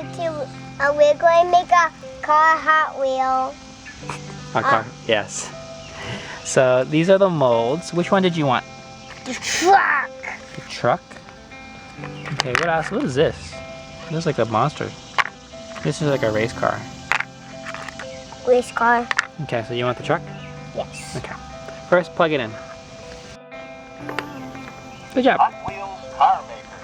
YouTube. We're going to make a car Hot Wheel. A car, yes. So these are the molds. Which one did you want? The truck. The truck? Okay, what else? What is this? This is like a monster. This is like a race car. Race car. Okay, so you want the truck? Yes. Okay. First, plug it in. Good job. Hot Wheels car maker.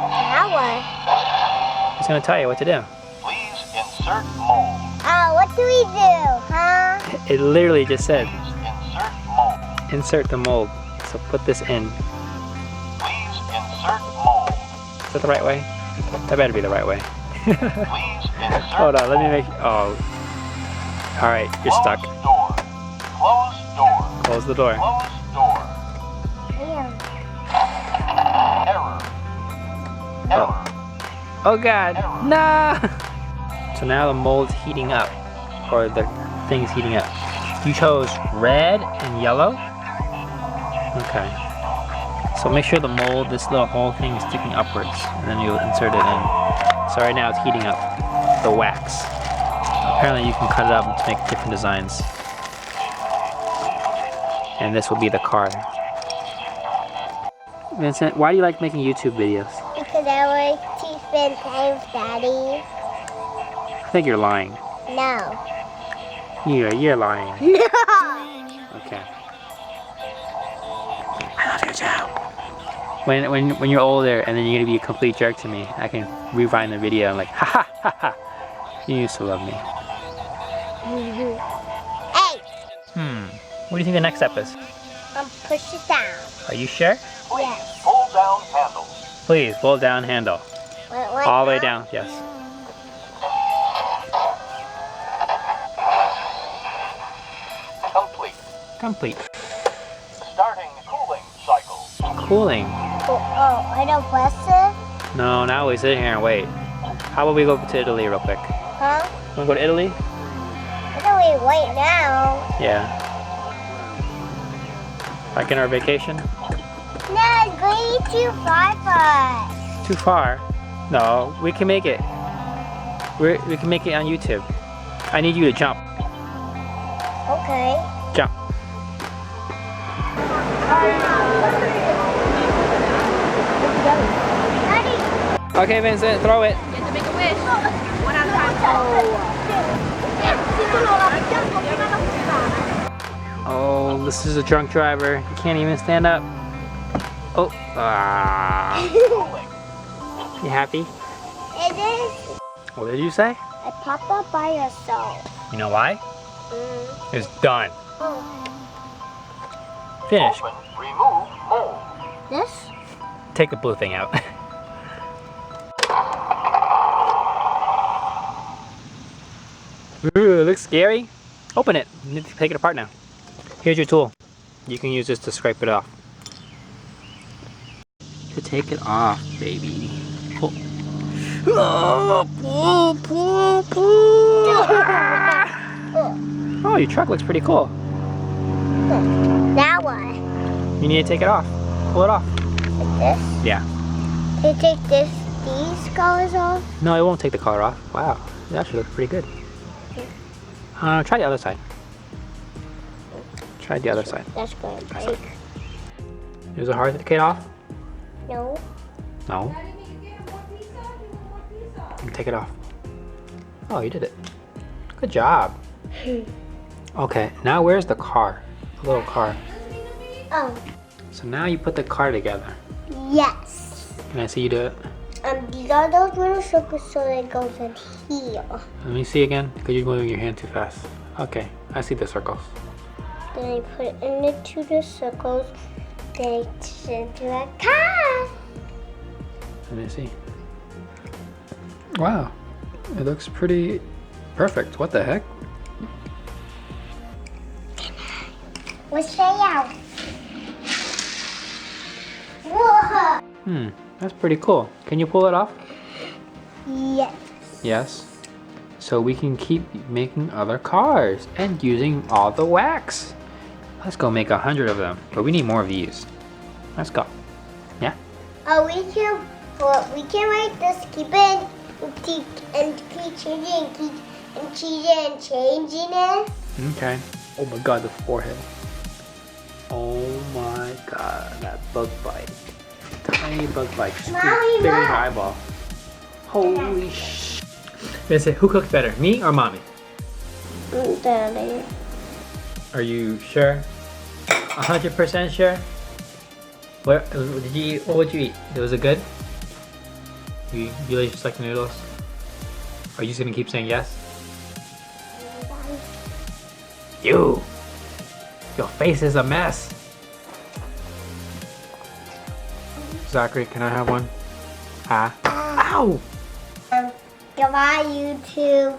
Now what? It's gonna tell you what to do. Please insert mold. What do we do, huh? It literally just said, Please insert mold. insert the mold. So put this in. Please insert mold. Is that the right way? That better be the right way. Please insert Hold on, let me make, oh. All right, you're stuck. Close door. Close door. Close the door. Close door. Error. Error. Oh God, no! So now the mold's heating up, or the thing's heating up. You chose red and yellow? Okay. So make sure the mold, this little whole thing is sticking upwards, and then you'll insert it in. So right now it's heating up the wax. Apparently you can cut it up to make different designs. And this will be the car. Vincent, why do you like making YouTube videos? Because I like to spend time with Daddy. I think you're lying. No. You're lying. No! Okay. I love you too. When you're older and then you're gonna be a complete jerk to me, I can rewind the video and like, ha ha ha ha. You used to love me. Hey! What do you think the next step is? Push it down. Are you sure? Please Yes. pull down handle. Please, pull down handle. What All the way now? down, yes. Complete. Complete. Starting cooling cycle. Cooling. I don't press it? No, now we sit here and wait. How about we go to Italy real quick? Huh? Wanna go to Italy? I don't wait right now. Yeah. Like in our vacation? No, it's going too far for us. Too far? No, we can make it. We can make it on YouTube. I need you to jump. Okay. Jump. Daddy. Okay, Vincent, throw it. You have to make a wish. One at a time. Oh, this is a drunk driver. He can't even stand up. Oh, You happy? It is What did you say? a pop-up by yourself. You know why? It's done. Oh. Finish. Open, remove mold. This? Take the blue thing out. Ooh, it looks scary. Open it. You need to take it apart now. Here's your tool. You can use this to scrape it off. To take it off, baby. Pull. Oh, pull, pull. Oh, your truck looks pretty cool. Now what? You need to take it off. Pull it off. Like this? Yeah. Can you take these colors off? No, it won't take the color off. Wow, it actually looks pretty good. Try the other side. Try the other side. That's going to break. Is it hard to take it off? No. No. Take it off. Oh, you did it. Good job. Okay, now where's the car? The little car. Oh. So now you put the car together. Yes. Can I see you do it? These are those little circles so it goes in here. Let me see again, because you're moving your hand too fast. Okay, I see the circles. Then I put it into the circles. Then I turn into a car. Let me see. Wow, it looks pretty perfect. What the heck? Let's try out. Whoa. That's pretty cool. Can you pull it off? Yes. Yes. So we can keep making other cars and using all the wax. Let's go make 100 of them, but we need more of these. Let's go. Yeah? Oh, we can write this. Keep it and keep changing and changing it. Okay. Oh my god, the forehead. Oh my god, that bug bite. Tiny bug bite. Just Mommy, bigger than your look. eyeball. Holy sh. Vincent, who cooks better, me or mommy? Daddy. Are you sure? 100% sure? What did you eat? What would you eat? Was it good? You really just like the noodles? Are you just gonna keep saying yes? You! Your face is a mess! Zachary, can I have one? Ah. Ow! Goodbye, YouTube.